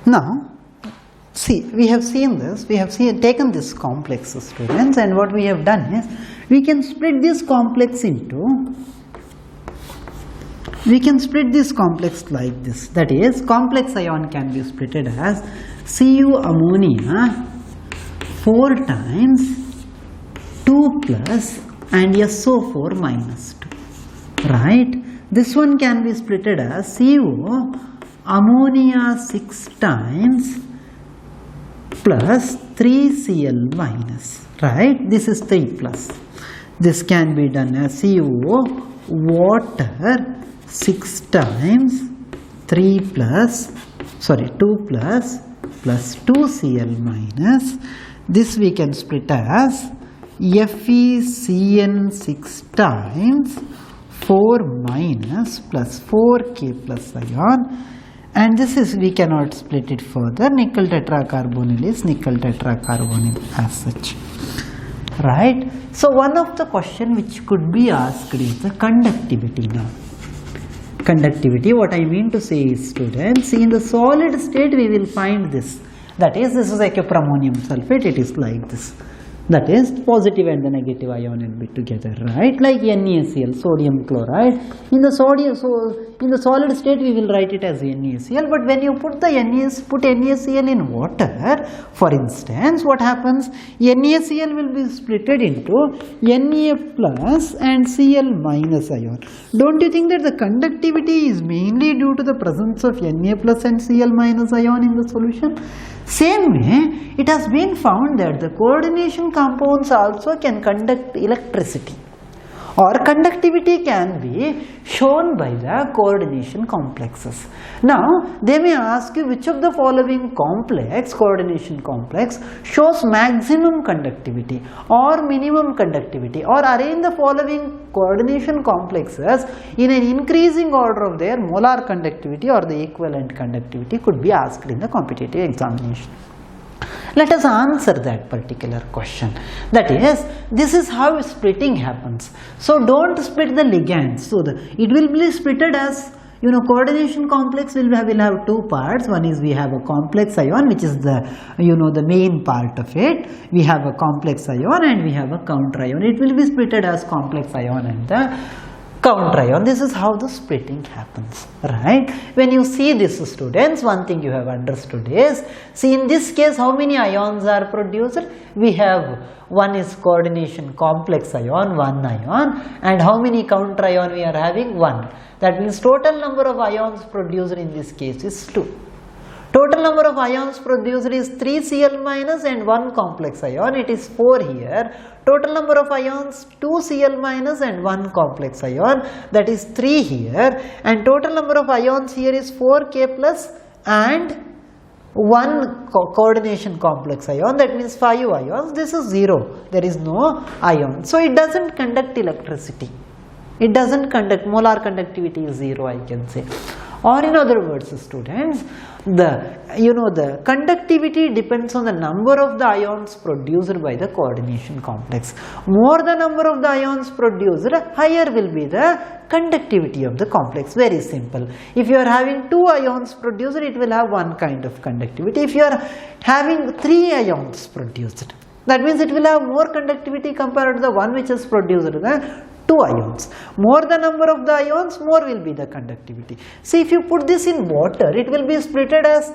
Now, see, we have seen this, we have taken this complex, students, and what we have done is, we can split this complex into, like this. That is, complex ion can be splitted as Cu ammonia 4 times 2 plus and SO4 minus 2, right? This one can be splitted as CO ammonia 6 times plus 3Cl minus, right? This is 3 plus. This can be done as CO water 6 times 2 plus plus 2Cl minus. This we can split as FeCN 6 times 4 minus plus 4K plus ion, and this is, we cannot split it further. Nickel tetracarbonyl is nickel tetracarbonyl as such, right? So one of the question which could be asked is the conductivity. Now conductivity, what I mean to say is, students, in the solid state we will find this, that is, this is like a ammonium sulfate, it is like this, that is, positive and the negative ion will be together, right? Like NaCl, sodium chloride. In the solid state we will write it as NaCl, but when you put NaCl in water, for instance, what happens? NaCl will be splitted into Na plus and Cl minus ion. Don't you think that the conductivity is mainly due to the presence of Na plus and Cl minus ion in the solution? Same way, it has been found that the coordination compounds also can conduct electricity, or conductivity can be shown by the coordination complexes. Now, they may ask you which of the following coordination complex shows maximum conductivity or minimum conductivity, or arrange the following coordination complexes in an increasing order of their molar conductivity or the equivalent conductivity, could be asked in the competitive examination. Let us answer that particular question. That is, this is how splitting happens. So don't split the ligands. So it will be splitted as, coordination complex will have 2 parts. One is, we have a complex ion, which is the, the main part of it. We have a complex ion and we have a counter ion. It will be splitted as complex ion and the counter ion. This is how the splitting happens, right? When you see this, students, one thing you have understood is, see, in this case, how many ions are produced? We have, one is coordination complex ion, 1 ion, and how many counter ion we are having? 1. That means total number of ions produced in this case is 2. Total number of ions produced is 3Cl minus and 1 complex ion, it is 4 here. Total number of ions 2Cl minus and 1 complex ion, that is 3 here, and total number of ions here is 4K plus and 1 coordination complex ion, that means 5 ions. This is 0, there is no ion, so it does not conduct electricity. It does not conduct, molar conductivity is 0, I can say. Or in other words, students, the conductivity depends on the number of the ions produced by the coordination complex. More the number of the ions produced, higher will be the conductivity of the complex. Very simple. If you are having 2 ions produced, it will have 1 kind of conductivity. If you are having 3 ions produced, that means it will have more conductivity compared to the one which is produced the 2 ions. More the number of the ions, more will be the conductivity. See, if you put this in water, it will be splitted as,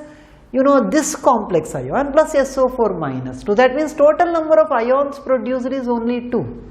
this complex ion plus SO4 minus 2. That means total number of ions produced is only 2.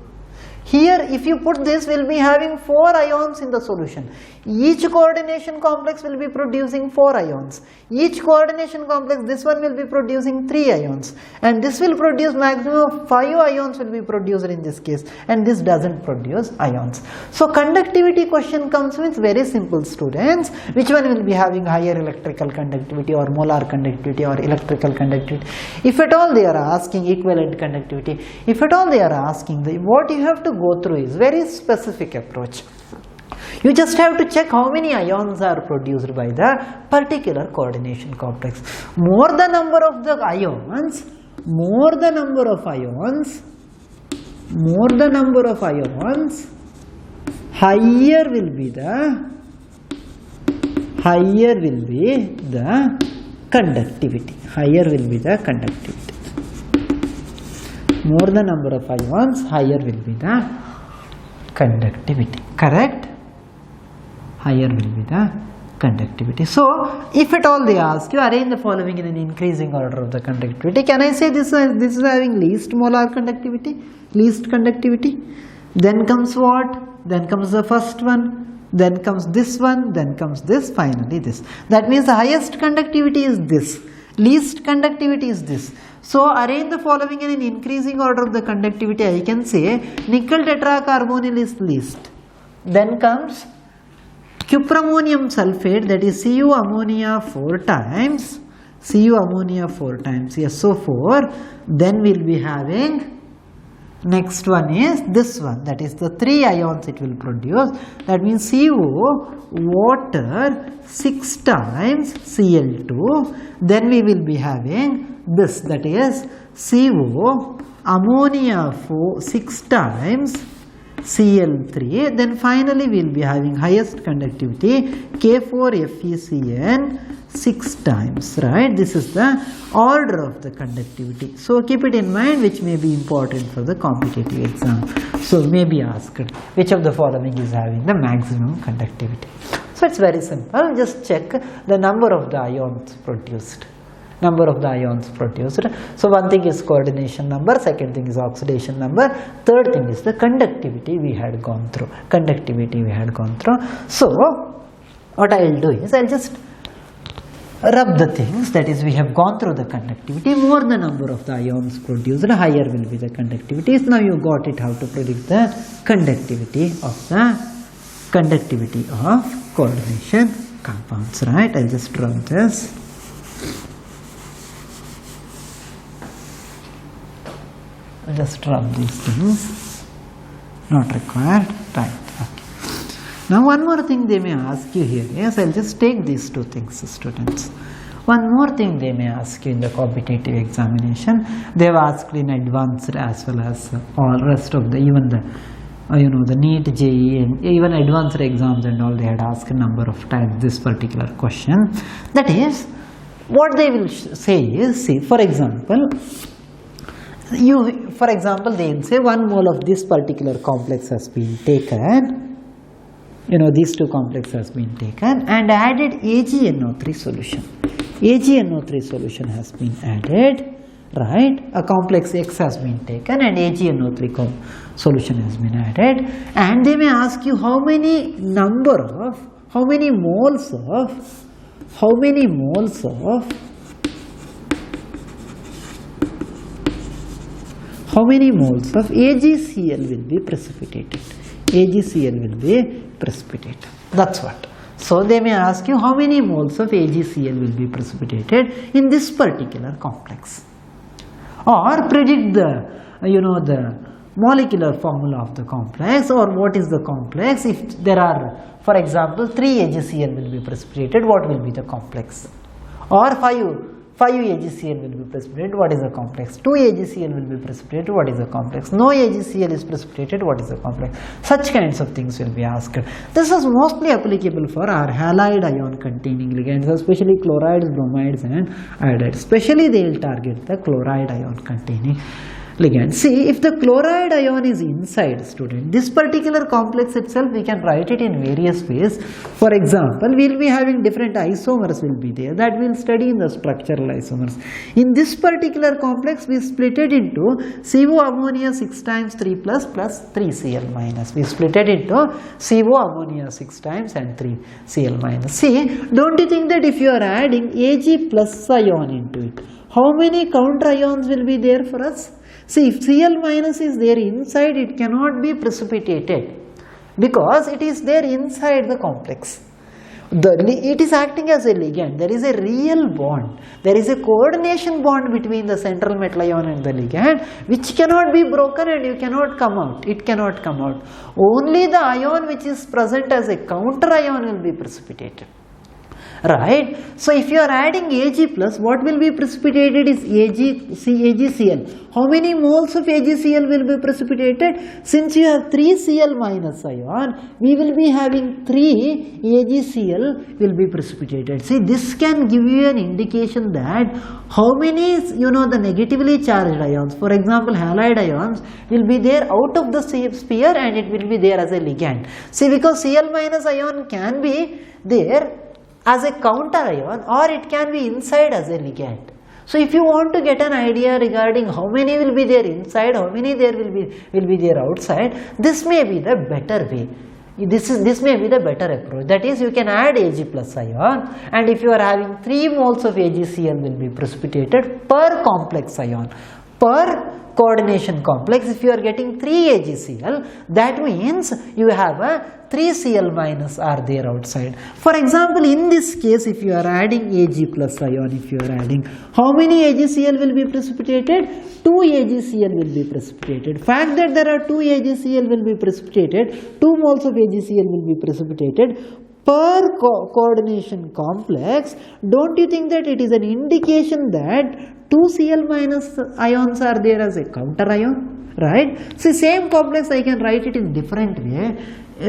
Here, if you put this, we will be having 4 ions in the solution. Each coordination complex will be producing 4 ions. Each coordination complex, this one will be producing 3 ions. And this will produce maximum of 5 ions will be produced in this case. And this does not produce ions. So, conductivity question comes with very simple, students. Which one will be having higher electrical conductivity or molar conductivity or electrical conductivity? If at all they are asking equivalent conductivity, if at all they are asking, what you have to go through is very specific approach. You just have to check how many ions are produced by the particular coordination complex. More the number of the ions, higher will be the conductivity. Higher will be the conductivity. More the number of ions, higher will be the conductivity. Correct? Higher will be the conductivity. So, if at all they ask you, arrange the following in an increasing order of the conductivity. Can I say this is having least molar conductivity? Least conductivity. Then comes what? Then comes the first one. Then comes this one. Then comes this. Finally this. That means the highest conductivity is this. Least conductivity is this. So, arrange the following in an increasing order of the conductivity. I can say nickel tetracarbonyl is least. Then comes cuprammonium sulfate, that is Cu ammonia 4 times. Cu ammonia 4 times SO4. Then we will be having, next one is this one, that is the 3 ions it will produce. That means CO water 6 times Cl2. Then we will be having this, that is CO ammonia 6 times Cl3. Then finally we will be having highest conductivity K4FeCN 6 times, right? This is the order of the conductivity. So keep it in mind, which may be important for the competitive exam. So may be asked, which of the following is having the maximum conductivity? So it's very simple, just check the number of the ions produced. Number of the ions produced. So one thing is coordination number, second thing is oxidation number, third thing is the conductivity we had gone through. Conductivity we had gone through. So what I will do is I will just rub the things, that is we have gone through the conductivity. More the number of the ions produced, higher will be the conductivity. Now you got it how to predict the conductivity of coordination compounds, right? I will just rub this. Just rub these things, not required, right? Okay. Now one more thing they may ask you here, yes, I will just take these two things, students. One more thing they may ask you in the competitive examination, they have asked in advanced as well as all rest of the, even the the NEET, JEE and even advanced exams and all, they had asked a number of times this particular question. That is, what they will say is, see, for example, they will say 1 mole of this particular complex has been taken, these two complexes has been taken and added AgNO3 solution. AgNO3 solution has been added, right? A complex X has been taken and AgNO3 solution has been added, and they may ask you how many moles of AgCl will be precipitated. AgCl will be precipitated. That's what. So they may ask you how many moles of AgCl will be precipitated in this particular complex, or predict the the molecular formula of the complex, or what is the complex. If there are, for example, 3 AgCl will be precipitated, what will be the complex? Or 5 AgCl will be precipitated, what is the complex? 2 AgCl will be precipitated, what is the complex? No AgCl is precipitated, what is the complex? Such kinds of things will be asked. This is mostly applicable for our halide ion containing ligands, especially chlorides, bromides and iodides. Especially they will target the chloride ion containing ligand. See, if the chloride ion is inside, student, this particular complex itself, we can write it in various ways. For example, we will be having different isomers will be there, that we will study in the structural isomers. In this particular complex, we split it into CO ammonia 6 times 3 plus 3 Cl minus. We split it into CO ammonia 6 times and 3 Cl minus. See, don't you think that if you are adding Ag plus ion into it, how many counter ions will be there for us? See, if Cl minus is there inside, it cannot be precipitated because it is there inside the complex. It is acting as a ligand. There is a real bond. There is a coordination bond between the central metal ion and the ligand, which cannot be broken and you cannot come out. It cannot come out. Only the ion which is present as a counter ion will be precipitated. right? So if you are adding Ag plus, what will be precipitated is AgCl. How many moles of AgCl will be precipitated? Since you have 3 Cl minus ion, we will be having 3 AgCl will be precipitated. See, this can give you an indication that how many, the negatively charged ions, for example halide ions, will be there out of the sphere and it will be there as a ligand. See, because Cl minus ion can be there as a counter ion or it can be inside as a ligand. So if you want to get an idea regarding how many will be there inside, how many there will be there outside, this may be the better way. This may be the better approach. That is, you can add Ag plus ion, and if you are having 3 moles of AgCl will be precipitated per complex ion, per coordination complex. If you are getting 3 AgCl, that means you have a 3 Cl minus are there outside. For example, in this case, if you are adding Ag plus ion, if you are adding, how many AgCl will be precipitated? 2 AgCl will be precipitated. Fact that there are 2 AgCl will be precipitated, 2 moles of AgCl will be precipitated per coordination complex. Don't you think that it is an indication that 2 Cl minus ions are there as a counter ion, right? See, same complex I can write it in different way.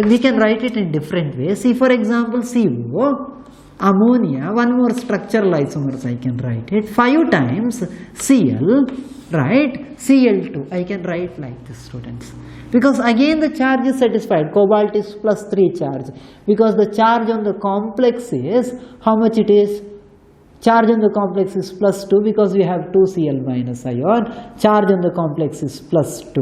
We can write it in different ways. See, for example, CO, ammonia, one more structural isomers I can write it, 5 times Cl, right, Cl2, I can write like this, students. Because again the charge is satisfied, cobalt is plus 3 charge, because the charge on the complex is, how much it is? Charge on the complex is plus 2 because we have 2 Cl minus ion, charge on the complex is plus 2,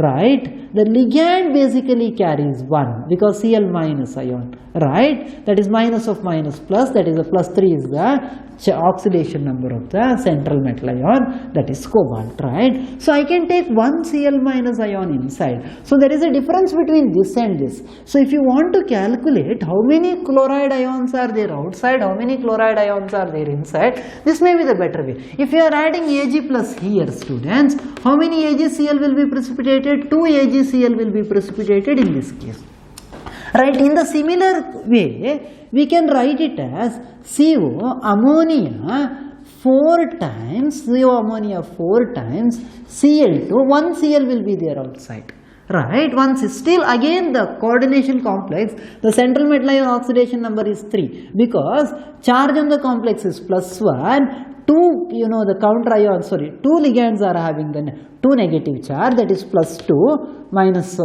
right? The ligand basically carries 1 because Cl minus ion, right? That is minus of minus plus, that is the plus 3 is the oxidation number of the central metal ion, that is cobalt, right? So I can take 1 Cl minus ion inside. So there is a difference between this and this. So if you want to calculate how many chloride ions are there outside, how many chloride ions are there inside, this may be the better way. If you are adding Ag plus here, students, how many AgCl will be precipitated? 2 AgCl will be precipitated in this case. Right, in the similar way, we can write it as CO ammonia 4 times, CO ammonia 4 times Cl2, 1 Cl will be there outside. Right, once still again the coordination complex, the central metal ion oxidation number is 3 because charge on the complex is plus 1. 2, the counter ion, 2 ligands are having the 2 negative charge, that is plus 2 minus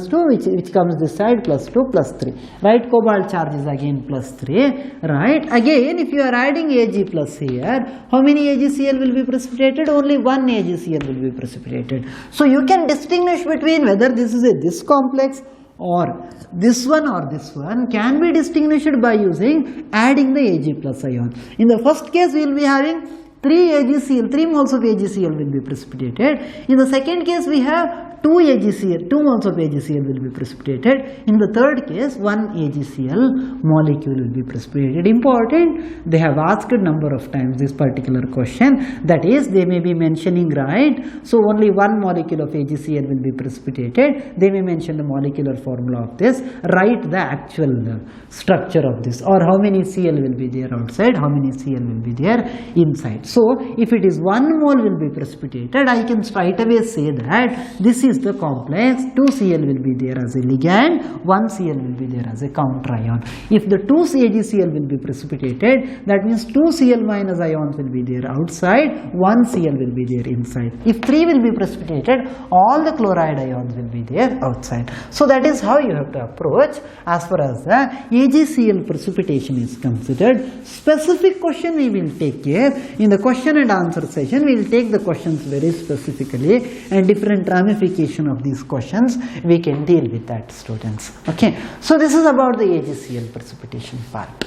2 which comes this side, plus 2 plus 3, right? Cobalt charge is again plus 3, right? Again, if you are adding Ag plus here, how many AgCl will be precipitated? Only 1 AgCl will be precipitated. So you can distinguish between whether this is this complex or this one can be distinguished by using adding the Ag plus ion. In the first case, we will be having 3 moles of AgCl will be precipitated. In the second case, we have 2 moles of AgCl will be precipitated. In the third case, 1 AgCl molecule will be precipitated. Important, they have asked a number of times this particular question, that is, they may be mentioning, right, so only 1 molecule of AgCl will be precipitated. They may mention the molecular formula of this, write the actual structure of this, or how many Cl will be there outside, how many Cl will be there inside. So if it is 1 mole will be precipitated, I can straight away say that this is the complex, 2 Cl will be there as a ligand, 1 Cl will be there as a counter ion. If the 2 AgCl will be precipitated, that means 2 Cl minus ions will be there outside, 1 Cl will be there inside. If 3 will be precipitated, all the chloride ions will be there outside. So that is how you have to approach as far as the AgCl precipitation is considered. Specific question we will take care. In the question and answer session, we will take the questions very specifically and different ramification of these questions we can deal with that, students. Okay, so this is about the AgCl precipitation part.